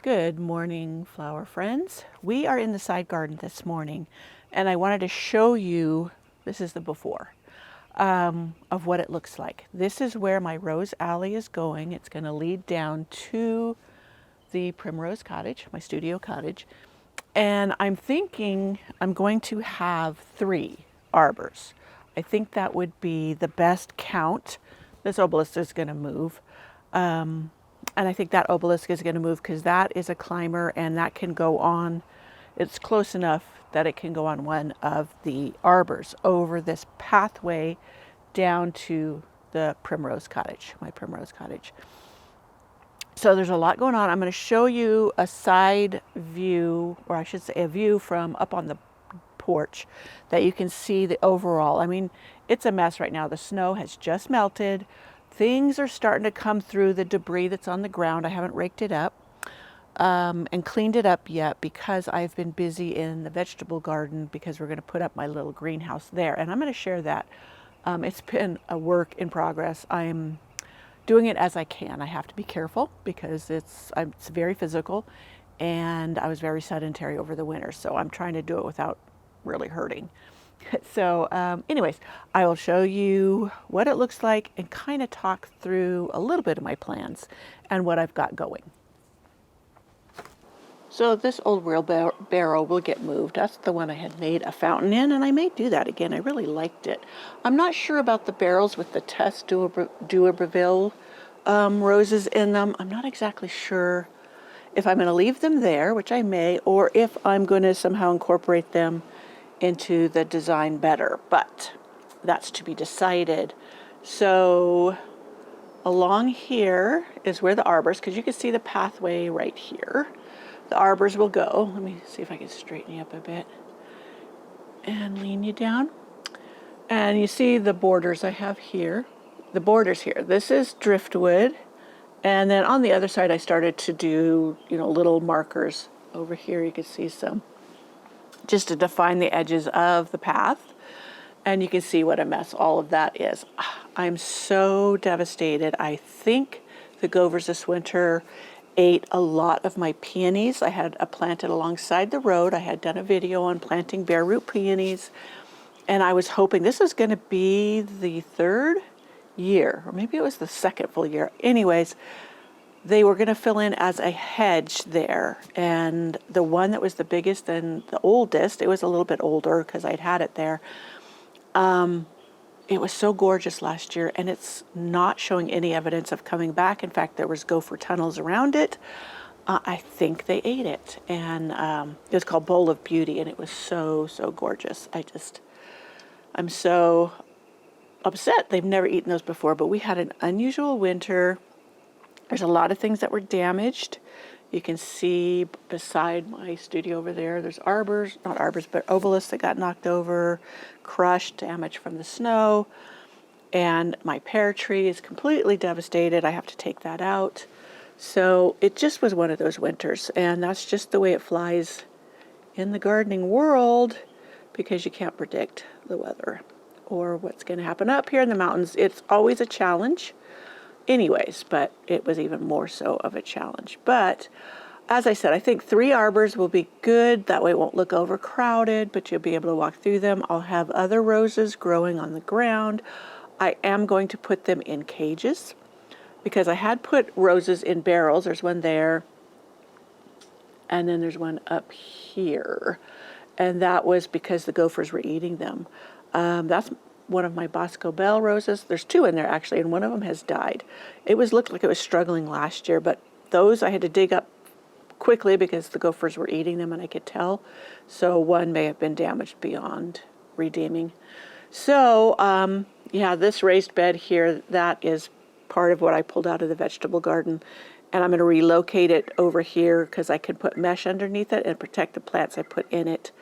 Good morning, flower friends. We are in the side garden this morning, and I wanted to show you, this is the before, of what it looks like. This is where my rose alley is going. It's going to lead down to the Primrose Cottage, my studio cottage. And I'm thinking I'm going to have 3 arbors. I think that would be the best count. This obelisk is going to move. And I think that obelisk is going to move because that is a climber and that can go on. It's close enough that it can go on one of the arbors over this pathway down to the Primrose Cottage, my Primrose Cottage. So there's a lot going on. I'm going to show you a side view, or I should say a view from up on the porch that you can see the overall. I mean, it's a mess right now. The snow has just melted. Things are starting to come through the debris that's on the ground. I haven't raked it up and cleaned it up yet because I've been busy in the vegetable garden because we're going to put up my little greenhouse there. And I'm going to share that. It's been a work in progress. I'm doing it as I can. I have to be careful because it's very physical, and I was very sedentary over the winter, so I'm trying to do it without really hurting. So anyways, I will show you what it looks like and kind of talk through a little bit of my plans and what I've got going. So this old wheelbarrow will get moved. That's the one I had made a fountain in, and I may do that again. I really liked it. I'm not sure about the barrels with the Tess D'Urberville roses in them. I'm not exactly sure if I'm going to leave them there, which I may, or if I'm going to somehow incorporate them into the design better, but that's to be decided. So along here is where the arbors, because you can see the pathway right here. The arbors will go. Let me see if I can straighten you up a bit and lean you down. And you see the borders I have here. The borders here. This is driftwood. And then on the other side, I started to do, little markers. Over here, you can see some, just to define the edges of the path. And you can see what a mess all of that is. I'm so devastated. I think the gophers this winter ate a lot of my peonies. I had planted alongside the road. I had done a video on planting bare root peonies, and I was hoping this was going to be the 3rd year, or maybe it was the 2nd full year. Anyways, they were going to fill in as a hedge there, and the one that was the biggest and the oldest, it was a little bit older because I'd had it there. It was so gorgeous last year, and it's not showing any evidence of coming back. In fact, there was gopher tunnels around it. I think they ate it, and it was called Bowl of Beauty, and it was so, so gorgeous. I'm so upset. They've never eaten those before, but we had an unusual winter. There's a lot of things that were damaged. You can see beside my studio over there, there's arbors, not arbors, but obelisks that got knocked over, crushed, damaged from the snow. And my pear tree is completely devastated. I have to take that out. So it just was one of those winters. And that's just the way it flies in the gardening world because you can't predict the weather or what's going to happen up here in the mountains. It's always a challenge. Anyways, but it was even more so of a challenge. But as I said, I think 3 arbors will be good. That way it won't look overcrowded, but you'll be able to walk through them. I'll have other roses growing on the ground. I am going to put them in cages because I had put roses in barrels. There's one there, and then there's one up here. And that was because the gophers were eating them. That's one of my Bosco Bell roses. There's 2 in there actually, and one of them has died. It looked like it was struggling last year, but those I had to dig up quickly because the gophers were eating them and I could tell. So one may have been damaged beyond redeeming. So yeah, this raised bed here, that is part of what I pulled out of the vegetable garden. And I'm going to relocate it over here because I can put mesh underneath it and protect the plants I put in it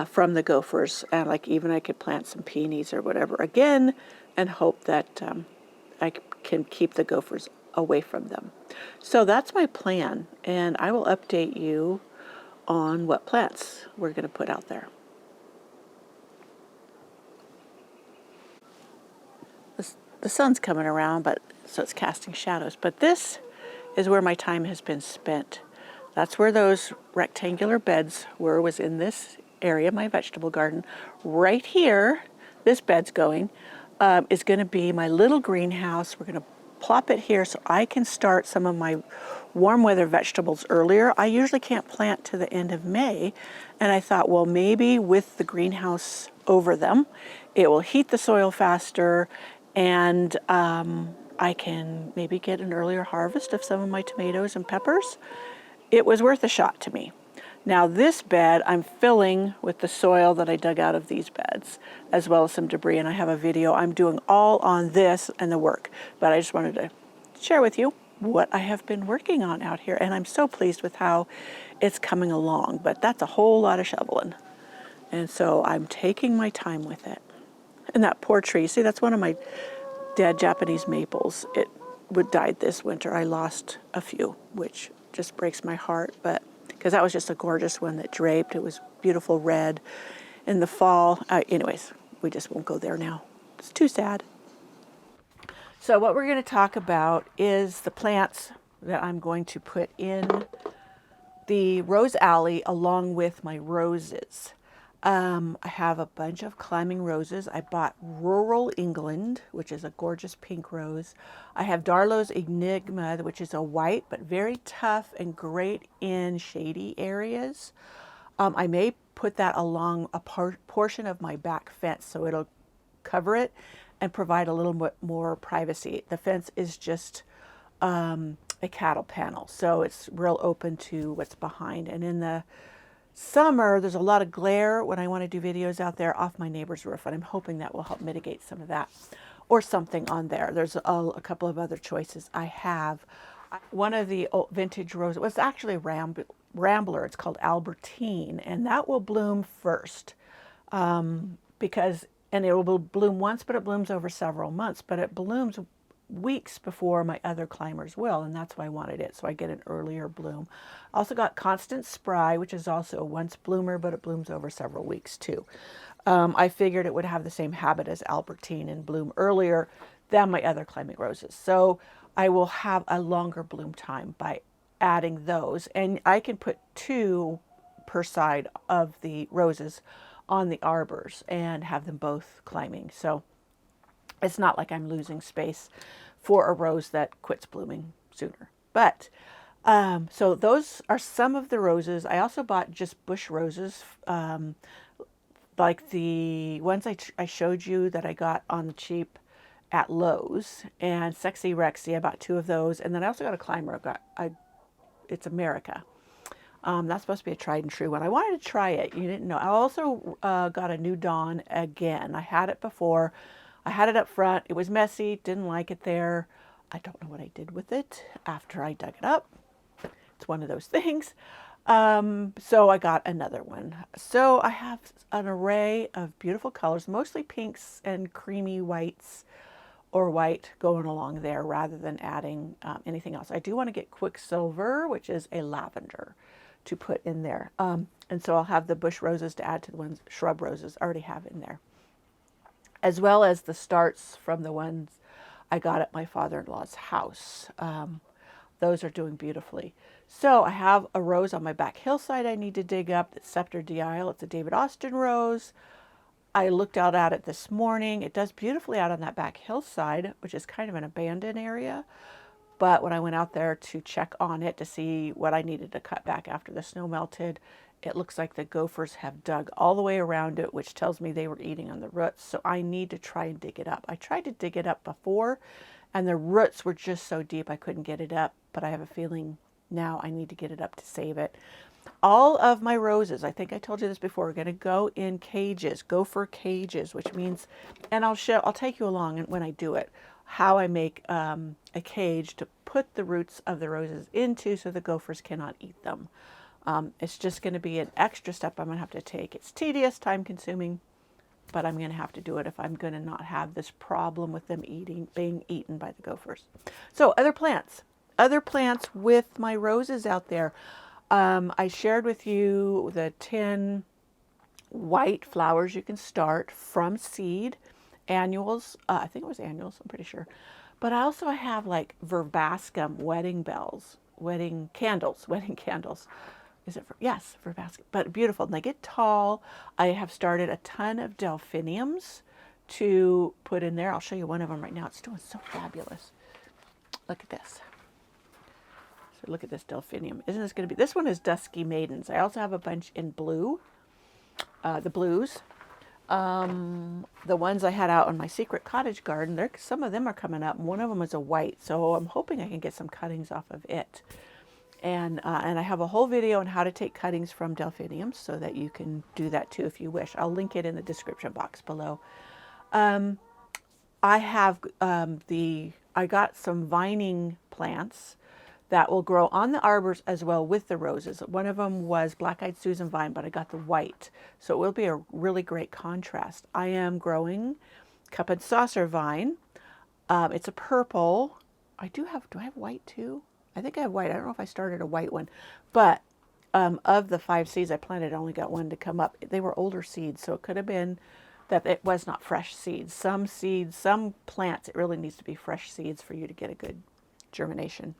from the gophers. And even I could plant some peonies or whatever again and hope that I can keep the gophers away from them. So that's my plan, and I will update you on what plants we're going to put out there. The sun's coming around, so it's casting shadows. But this is where my time has been spent. That's where those rectangular beds were, was in this area, my vegetable garden. Right here, this bed's going, is going to be my little greenhouse. We're going to plop it here so I can start some of my warm weather vegetables earlier. I usually can't plant to the end of May, and I thought, well, maybe with the greenhouse over them, it will heat the soil faster, and I can maybe get an earlier harvest of some of my tomatoes and peppers. It was worth a shot to me. Now this bed I'm filling with the soil that I dug out of these beds, as well as some debris, and I have a video I'm doing all on this and the work, but I just wanted to share with you what I have been working on out here, and I'm so pleased with how it's coming along, but that's a whole lot of shoveling, and so I'm taking my time with it. And that poor tree, see, that's one of my dead Japanese maples. It died this winter. I lost a few, which just breaks my heart, but because that was just a gorgeous one that draped. It was beautiful red in the fall. Anyways, we just won't go there now. It's too sad. So what we're going to talk about is the plants that I'm going to put in the rose alley along with my roses. I have a bunch of climbing roses. I bought Rural England, which is a gorgeous pink rose. I have Darlow's Enigma, which is a white but very tough and great in shady areas. I may put that along a portion of my back fence so it'll cover it and provide a little bit more privacy. The fence is just a cattle panel, so it's real open to what's behind. And in the summer, there's a lot of glare when I want to do videos out there off my neighbor's roof, and I'm hoping that will help mitigate some of that, or something on there. There's a couple of other choices I have. One of the old vintage roses was actually a rambler. It's called Albertine, and that will bloom first, and it will bloom once, but it blooms over several months, but it blooms weeks before my other climbers will, and that's why I wanted it, so I get an earlier bloom. Also got Constant Spry, which is also a once bloomer, but it blooms over several weeks too. I figured it would have the same habit as Albertine and bloom earlier than my other climbing roses, so I will have a longer bloom time by adding those, and I can put 2 per side of the roses on the arbors and have them both climbing, so it's not like I'm losing space for a rose that quits blooming sooner. But, so those are some of the roses. I also bought just bush roses, like the ones I showed you that I got on the cheap at Lowe's, and Sexy Rexy. I bought 2 of those. And then I also got a climber. It's America. That's supposed to be a tried and true one. I wanted to try it. You didn't know. I also got a New Dawn again. I had it before. I had it up front. It was messy. Didn't like it there. I don't know what I did with it after I dug it up. It's one of those things. So I got another one. So I have an array of beautiful colors, mostly pinks and creamy whites or white going along there rather than adding anything else. I do want to get Quicksilver, which is a lavender, to put in there. And so I'll have the bush roses to add to the ones, shrub roses I already have in there, as well as the starts from the ones I got at my father-in-law's house. Those are doing beautifully. So I have a rose on my back hillside I need to dig up, that's Scepter d'Isle. It's a David Austin rose. I looked out at it this morning. It does beautifully out on that back hillside, which is kind of an abandoned area. But when I went out there to check on it to see what I needed to cut back after the snow melted, it looks like the gophers have dug all the way around it, which tells me they were eating on the roots. So I need to try and dig it up. I tried to dig it up before, and the roots were just so deep I couldn't get it up. But I have a feeling now I need to get it up to save it. All of my roses, I think I told you this before, are going to go in cages, gopher cages, which means, and I'll take you along when I do it, how I make a cage to put the roots of the roses into so the gophers cannot eat them. It's just going to be an extra step I'm going to have to take. It's tedious, time consuming, but I'm going to have to do it if I'm going to not have this problem with them being eaten by the gophers. So other plants with my roses out there. I shared with you the 10 white flowers you can start from seed, annuals. I think it was annuals, I'm pretty sure. But I also have like verbascum wedding bells. wedding candles, wedding candles. Is it for, yes, for basket, but beautiful. And they get tall. I have started a ton of delphiniums to put in there. I'll show you one of them right now. It's doing so fabulous. Look at this. So look at this delphinium. Isn't this going to be, this one is Dusky Maidens. I also have a bunch in blue, the blues. The ones I had out in my secret cottage garden, some of them are coming up. One of them is a white, so I'm hoping I can get some cuttings off of it. And I have a whole video on how to take cuttings from delphiniums so that you can do that too if you wish. I'll link it in the description box below. I have I got some vining plants that will grow on the arbors as well with the roses. One of them was Black-Eyed Susan vine, but I got the white. So it will be a really great contrast. I am growing cup and saucer vine. It's a purple. Do I have white too? I think I have white. I don't know if I started a white one, but of the 5 seeds I planted, I only got one to come up. They were older seeds, so it could have been that it was not fresh seeds. Some plants, it really needs to be fresh seeds for you to get a good germination.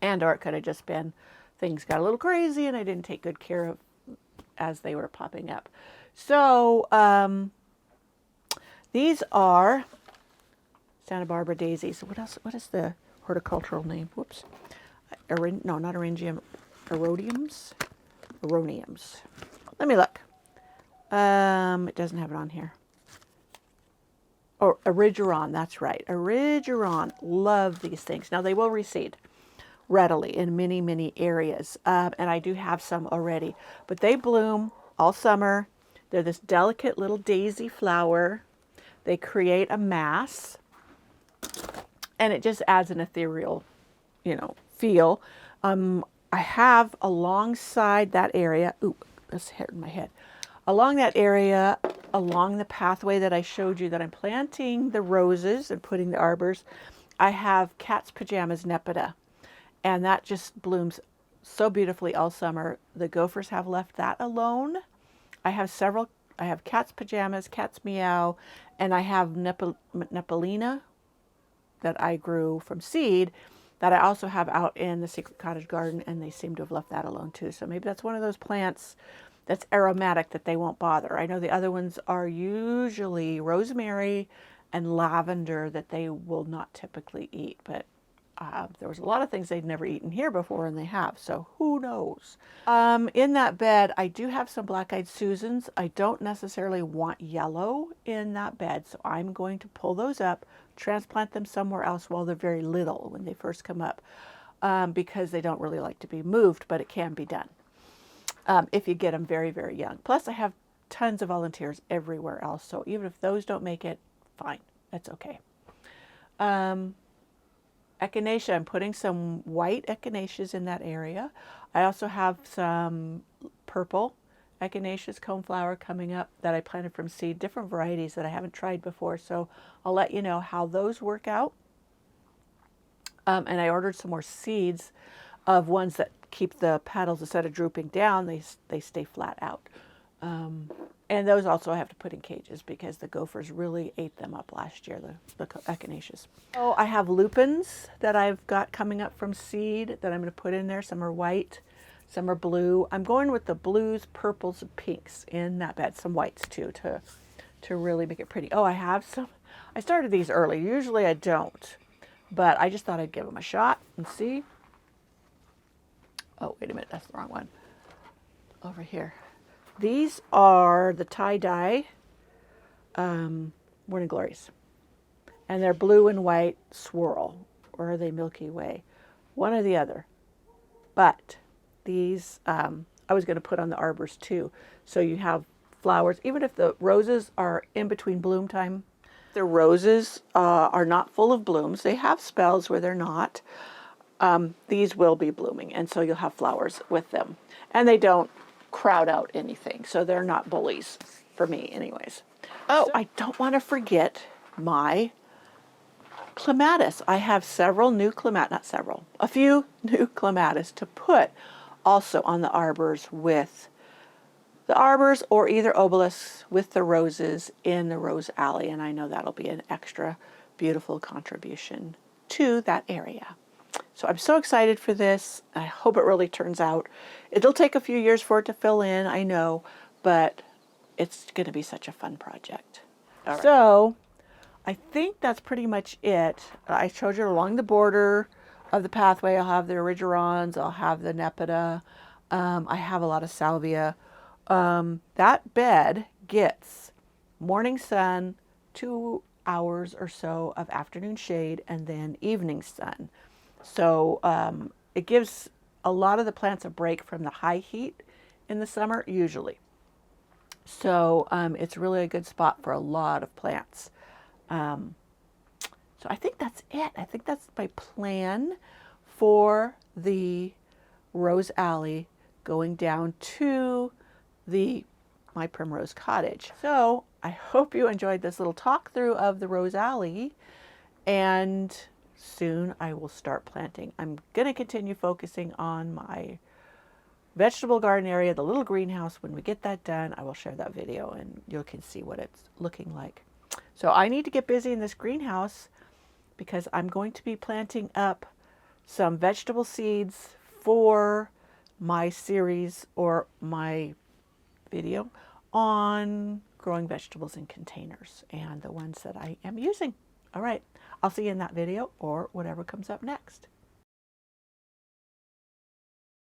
And or it could have just been things got a little crazy and I didn't take good care of as they were popping up. So these are Santa Barbara daisies. What else? What is the horticultural name? Whoops. No, not Eryngium. Erodiums. Eroniums. Let me look. It doesn't have it on here. Oh, Erigeron. That's right. Erigeron. Love these things. Now they will reseed readily in many, many areas. And I do have some already. But they bloom all summer. They're this delicate little daisy flower. They create a mass. And it just adds an ethereal, feel. I have alongside that area, this hit my head. Along that area, along the pathway that I showed you that I'm planting the roses and putting the arbors, I have cat's pajamas nepeta. And that just blooms so beautifully all summer. The gophers have left that alone. I have cat's pajamas, cat's meow, and I have Nepalina that I grew from seed that I also have out in the secret cottage garden, and they seem to have left that alone too. So maybe that's one of those plants that's aromatic that they won't bother. I know the other ones are usually rosemary and lavender that they will not typically eat, but there was a lot of things they'd never eaten here before, and they have, so who knows. In that bed, I do have some Black-Eyed Susans. I don't necessarily want yellow in that bed, so I'm going to pull those up, transplant them somewhere else while they're very little when they first come up, because they don't really like to be moved, but it can be done if you get them very, very young. Plus, I have tons of volunteers everywhere else, so even if those don't make it, fine, that's okay. Echinacea, I'm putting some white echinaceas in that area. I also have some purple echinaceas, coneflower, coming up that I planted from seed, different varieties that I haven't tried before, so I'll let you know how those work out. And I ordered some more seeds of ones that keep the petals, instead of drooping down, they stay flat out. And those also I have to put in cages because the gophers really ate them up last year, the echinaceas. Oh, I have lupins that I've got coming up from seed that I'm going to put in there. Some are white, some are blue. I'm going with the blues, purples, and pinks in that bed. Some whites too to really make it pretty. Oh, I have some. I started these early. Usually I don't, but I just thought I'd give them a shot and see. Oh, wait a minute. That's the wrong one. Over here. These are the tie-dye Morning Glories. And they're blue and white swirl. Or are they Milky Way? One or the other. But these I was going to put on the arbors too. So you have flowers. Even if the roses are in between bloom time, the roses are not full of blooms. They have spells where they're not. These will be blooming. And so you'll have flowers with them. And they don't crowd out anything, so they're not bullies for me anyways. Oh, I don't want to forget my clematis. I have several new a few new clematis to put also on the arbors with the arbors, or either obelisks with the roses in the rose alley, and I know that'll be an extra beautiful contribution to that area. So I'm so excited for this. I hope it really turns out. It'll take a few years for it to fill in, I know, but it's going to be such a fun project. All right. So I think that's pretty much it. I showed you along the border of the pathway. I'll have the erigerons. I'll have the nepeta. I have a lot of salvia. That bed gets morning sun, 2 hours or so of afternoon shade, and then evening sun. So it gives a lot of the plants a break from the high heat in the summer, usually. So it's really a good spot for a lot of plants. So I think that's it. I think that's my plan for the Rose Alley going down to my Primrose Cottage. So I hope you enjoyed this little talk through of the Rose Alley, and soon I will start planting. I'm going to continue focusing on my vegetable garden area, the little greenhouse. When we get that done, I will share that video and you can see what it's looking like. So I need to get busy in this greenhouse because I'm going to be planting up some vegetable seeds for my series or my video on growing vegetables in containers and the ones that I am using. All right, I'll see you in that video or whatever comes up next.